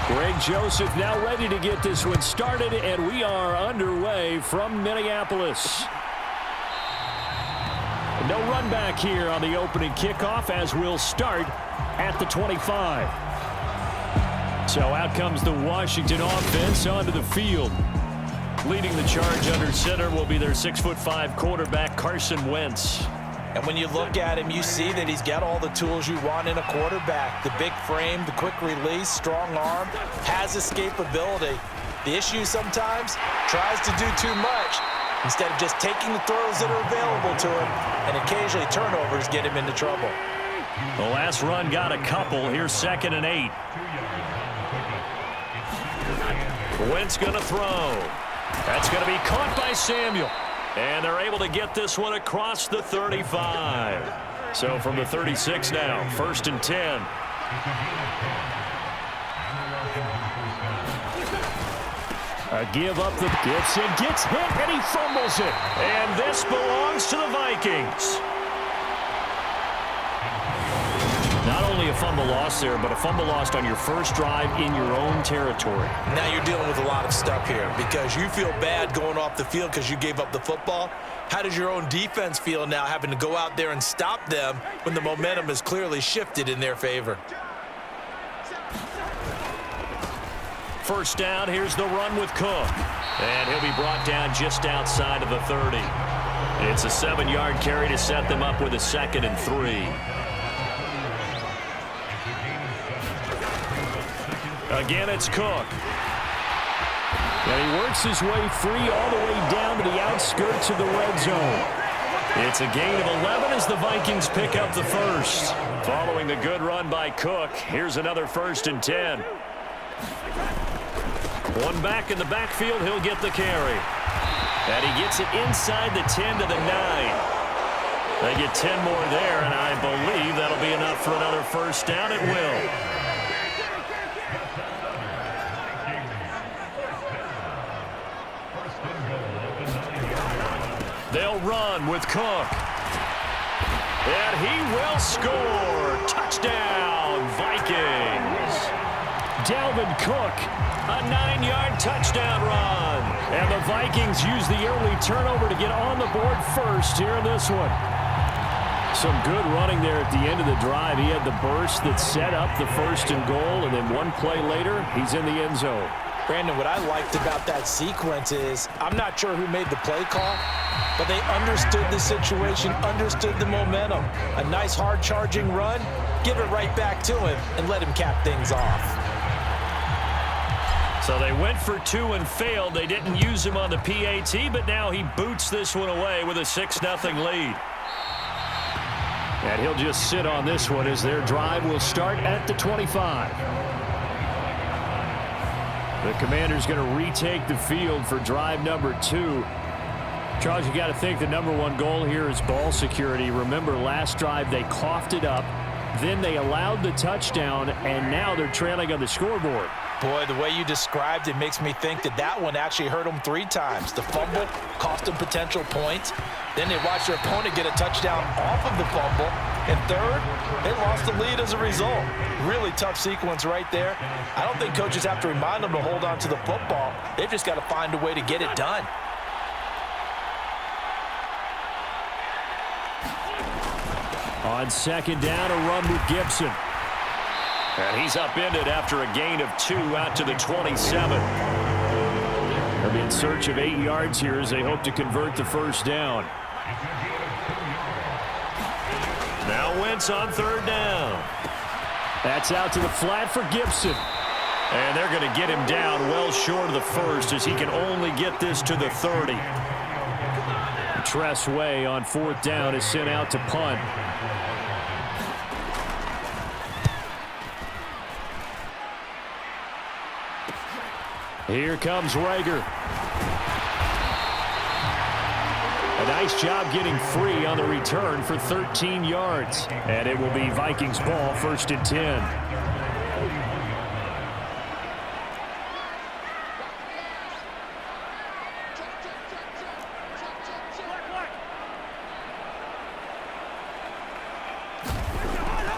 Greg Joseph now ready to get this one started, and we are underway from Minneapolis. No run back here on the opening kickoff as we'll start at the 25. So out comes the Washington offense onto the field. Leading the charge under center will be their 6'5" quarterback, Carson Wentz. And when you look at him, you see that he's got all the tools you want in a quarterback. The big frame, the quick release, strong arm, has escapability. The issue sometimes, tries to do too much instead of just taking the throws that are available to him, and occasionally turnovers get him into trouble. The last run got a couple. Here's 2nd and 8. Wentz going to throw. That's going to be caught by Samuel. And they're able to get this one across the 35. So from the 36 now, 1st and 10. A give up the gets hit, and he fumbles it. And this belongs to the Vikings. Not only a fumble loss there, but a fumble lost on your first drive in your own territory. Now you're dealing with a lot of stuff here because you feel bad going off the field because you gave up the football. How does your own defense feel now having to go out there and stop them when the momentum is clearly shifted in their favor? First down, here's the run with Cook. And he'll be brought down just outside of the 30. It's a 7-yard carry to set them up with a 2nd and 3. Again, it's Cook. And he works his way free all the way down to the outskirts of the red zone. It's a gain of 11 as the Vikings pick up the first. Following the good run by Cook, here's another 1st and 10. One back in the backfield, he'll get the carry. And he gets it inside the 10 to the 9. They get 10 more there, and I believe that'll be enough for another first down. It will. They'll run with Cook. And he will score. Touchdown, Vikings. Dalvin Cook, a 9-yard touchdown run. And the Vikings use the early turnover to get on the board first here in this one. Some good running there at the end of the drive. He had the burst that set up the 1st and goal, and then one play later, he's in the end zone. Brandon, what I liked about that sequence is I'm not sure who made the play call, but they understood the situation, understood the momentum. A nice hard-charging run, give it right back to him, and let him cap things off. So they went for 2 and failed. They didn't use him on the PAT, but now he boots this one away with a 6-0 lead. And he'll just sit on this one as their drive will start at the 25. The Commanders going to retake the field for drive number 2. Charles, you got to think the number 1 goal here is ball security. Remember, last drive they coughed it up, then they allowed the touchdown, and now they're trailing on the scoreboard. Boy, the way you described it makes me think that that one actually hurt them 3 times. The fumble cost them potential points. Then they watched their opponent get a touchdown off of the fumble. And third, they lost the lead as a result. Really tough sequence right there. I don't think coaches have to remind them to hold on to the football. They've just got to find a way to get it done. On 2nd down, a run with Gibson. And he's upended after a gain of 2 out to the 27. They'll be in search of 8 yards here as they hope to convert the first down. Now Wentz on 3rd down. That's out to the flat for Gibson. And they're going to get him down well short of the first as he can only get this to the 30. Tress Way on 4th down is sent out to punt. Here comes Rager. A nice job getting free on the return for 13 yards. And it will be Vikings ball, 1st and 10.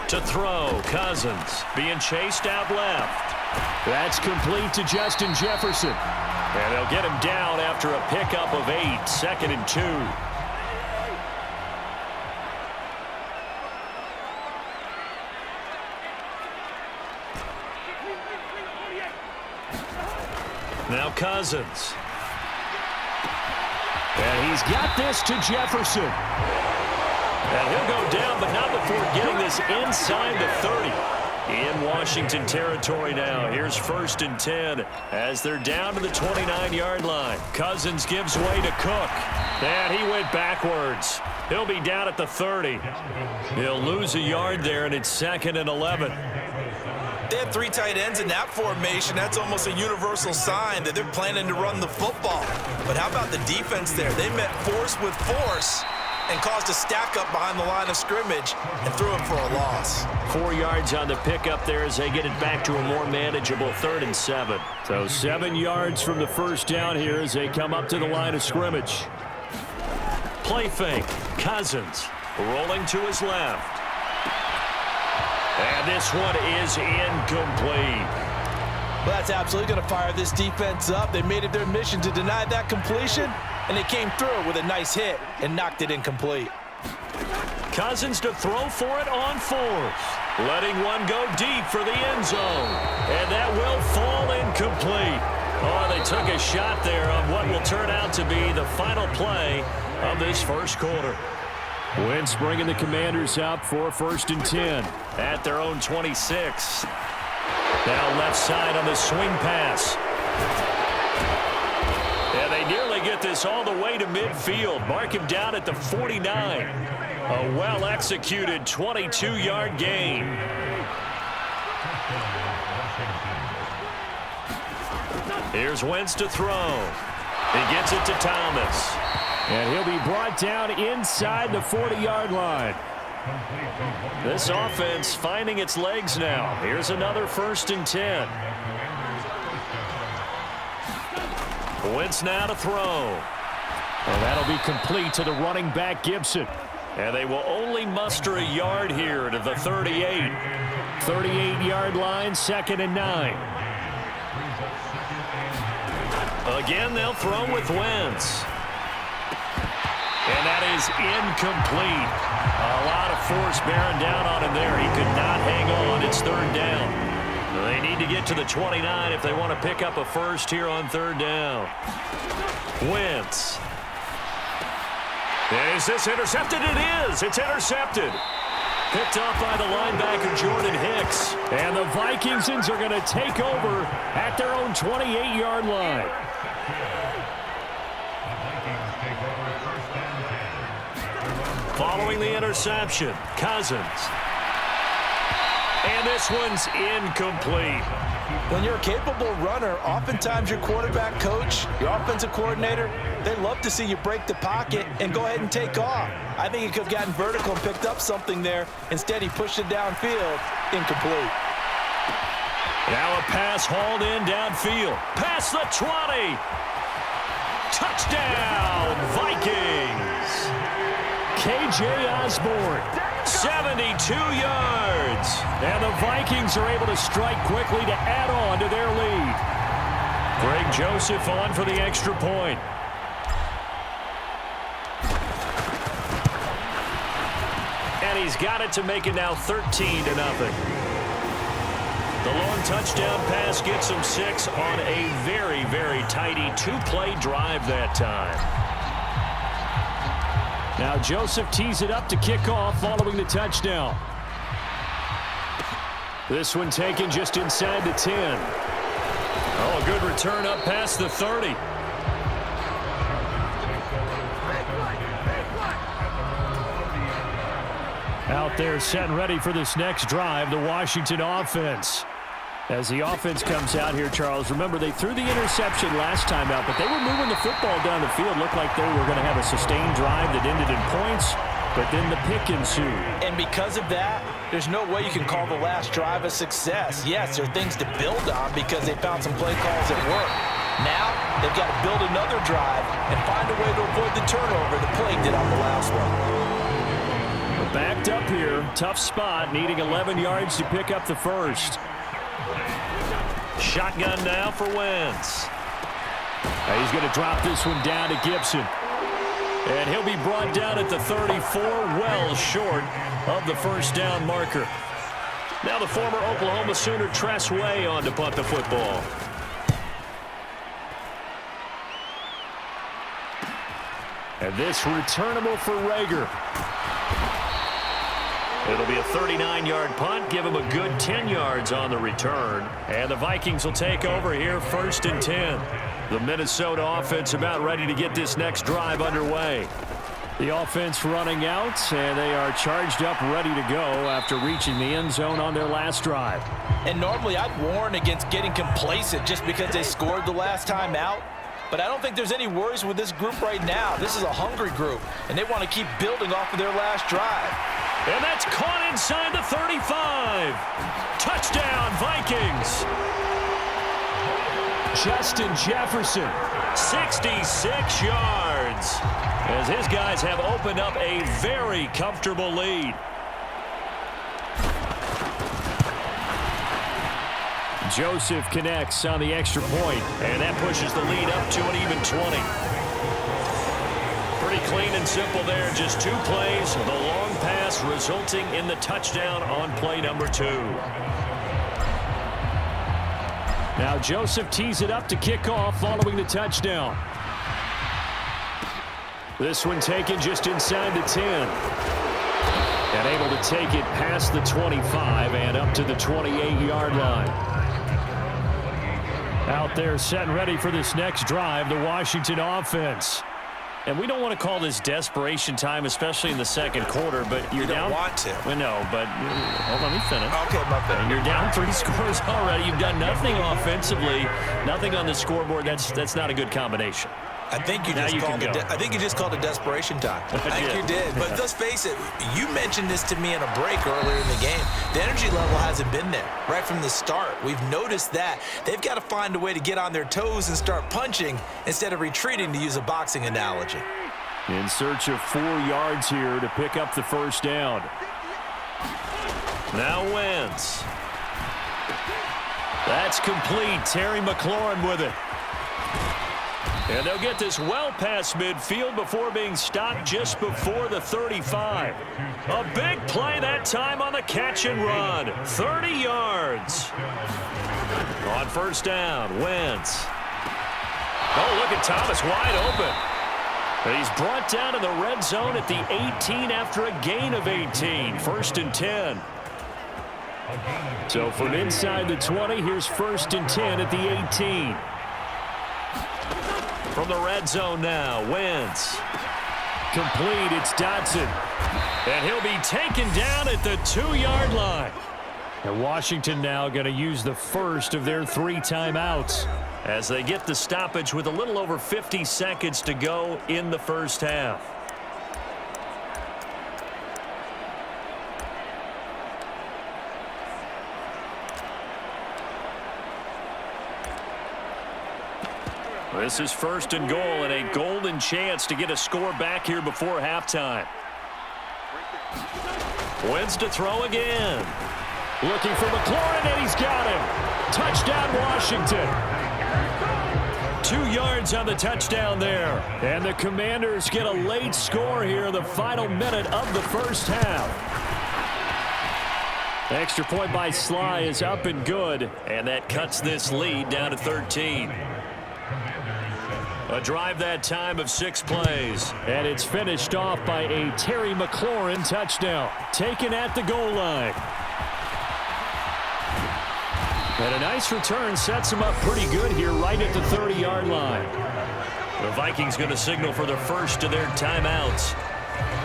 To throw, Cousins being chased out left. That's complete to Justin Jefferson. And they'll get him down after a pickup of 8, 2nd and 2. Now Cousins. And he's got this to Jefferson. And he'll go down, but not before getting this inside the 30. In Washington territory now. Here's 1st and 10 as they're down to the 29-yard line. Cousins gives way to Cook. And he went backwards. He'll be down at the 30. He'll lose a yard there, and it's 2nd and 11. They have 3 tight ends in that formation. That's almost a universal sign that they're planning to run the football. But how about the defense there? They met force with force and caused a stack up behind the line of scrimmage and threw him for a loss. 4 yards on the pickup there as they get it back to a more manageable 3rd and 7. So 7 yards from the first down here as they come up to the line of scrimmage. Play fake. Cousins rolling to his left. And this one is incomplete. Well, that's absolutely going to fire this defense up. They made it their mission to deny that completion, and they came through with a nice hit and knocked it incomplete. Cousins to throw for it on 4th. Letting one go deep for the end zone. And that will fall incomplete. Oh, they took a shot there on what will turn out to be the final play of this first quarter. Wentz bringing the Commanders up for 1st and 10 at their own 26. Now left side on the swing pass. And they nearly get this all the way to midfield. Mark him down at the 49. A well-executed 22-yard gain. Here's Wentz to throw. He gets it to Thomas. And he'll be brought down inside the 40-yard line. This offense finding its legs now. Here's another 1st and 10. Wentz now to throw. And that'll be complete to the running back Gibson. And they will only muster a yard here to the 38. 38-yard line, 2nd and 9. Again, they'll throw with Wentz. And that is incomplete. A lot of force bearing down on him there. He could not hang on. It's 3rd down. They need to get to the 29 if they want to pick up a first here on 3rd down. Wentz. Is this intercepted? It is. It's intercepted. Picked up by the linebacker, Jordan Hicks. And the Vikingsons are going to take over at their own 28-yard line. Following the interception, Cousins. And this one's incomplete. When you're a capable runner, oftentimes your quarterback coach, your offensive coordinator, they love to see you break the pocket and go ahead and take off. I think he could have gotten vertical and picked up something there. Instead, he pushed it downfield. Incomplete. Now a pass hauled in downfield. Past the 20. Touchdown, Vikings. K.J. Osborne, 72 yards. And the Vikings are able to strike quickly to add on to their lead. Greg Joseph on for the extra point. And he's got it to make it now 13-0. The long touchdown pass gets him 6 on a very, very tidy 2-play drive that time. Now Joseph tees it up to kick off following the touchdown. This one taken just inside the 10. Oh, a good return up past the 30. Out there set and ready for this next drive, the Washington offense. As the offense comes out here, Charles, remember they threw the interception last time out, but they were moving the football down the field. Looked like they were going to have a sustained drive that ended in points, but then the pick ensued. And because of that, there's no way you can call the last drive a success. Yes, there are things to build on because they found some play calls that work. Now, they've got to build another drive and find a way to avoid the turnover the play did on the last one. Backed up here, tough spot, needing 11 yards to pick up the first. Shotgun now for Wentz. He's going to drop this one down to Gibson. And he'll be brought down at the 34, well short of the first down marker. Now the former Oklahoma Sooner Tress Way on to punt the football. And this returnable for Rager. It'll be a 39-yard punt. Give him a good 10 yards on the return. And the Vikings will take over here, 1st and 10. The Minnesota offense about ready to get this next drive underway. The offense running out, and they are charged up, ready to go after reaching the end zone on their last drive. And normally I'd warn against getting complacent just because they scored the last time out. But I don't think there's any worries with this group right now. This is a hungry group, and they want to keep building off of their last drive. And that's caught inside the 35. Touchdown, Vikings. Justin Jefferson, 66 yards, as his guys have opened up a very comfortable lead. Joseph connects on the extra point, and that pushes the lead up to an even 20. Pretty clean and simple there. Just 2 plays. The long pass resulting in the touchdown on play number 2. Now Joseph tees it up to kick off following the touchdown. This one taken just inside the 10. And able to take it past the 25 and up to the 28-yard line. Out there set and ready for this next drive, the Washington offense. And we don't want to call this desperation time, especially in the second quarter, but you're down. You don't want to. Well, no, but let me finish. Okay, my bad. You're down 3 scores already. You've done nothing offensively, nothing on the scoreboard. That's not a good combination. I think you just called it desperation time. I think you did. But let's face it, you mentioned this to me in a break earlier in the game. The energy level hasn't been there right from the start. We've noticed that. They've got to find a way to get on their toes and start punching instead of retreating, to use a boxing analogy. In search of 4 yards here to pick up the first down. Now Wentz. That's complete. Terry McLaurin with it. And they'll get this well past midfield before being stopped just before the 35. A big play that time on the catch and run. 30 yards. On first down, Wentz. Oh, look at Thomas wide open. And he's brought down in the red zone at the 18 after a gain of 18. 1st and 10. So from inside the 20, here's 1st and 10 at the 18. From the red zone now, Wentz. Complete, it's Dotson. And he'll be taken down at the 2-yard line. And Washington now going to use the first of their 3 timeouts as they get the stoppage with a little over 50 seconds to go in the first half. This is 1st and goal and a golden chance to get a score back here before halftime. Wentz to throw again. Looking for McLaurin, and he's got him. Touchdown, Washington. 2 yards on the touchdown there. And the Commanders get a late score here in the final minute of the first half. Extra point by Sly is up and good, and that cuts this lead down to 13. A drive that time of 6 plays. And it's finished off by a Terry McLaurin touchdown. Taken at the goal line. And a nice return sets him up pretty good here right at the 30-yard line. The Vikings going to signal for the first of their timeouts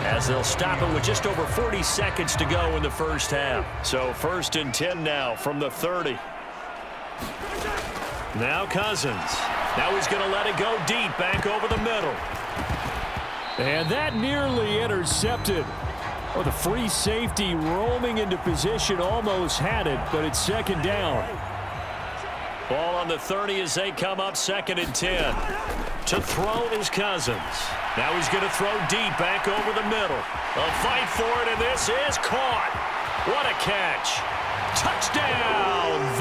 as they'll stop it with just over 40 seconds to go in the first half. So 1st and 10 now from the 30. Now Cousins. Now he's going to let it go deep, back over the middle. And that nearly intercepted. Oh, the free safety roaming into position almost had it, but it's 2nd down. Ball on the 30 as they come up 2nd and 10. To throw is Cousins. Now he's going to throw deep, back over the middle. A fight for it, and this is caught. What a catch. Touchdown,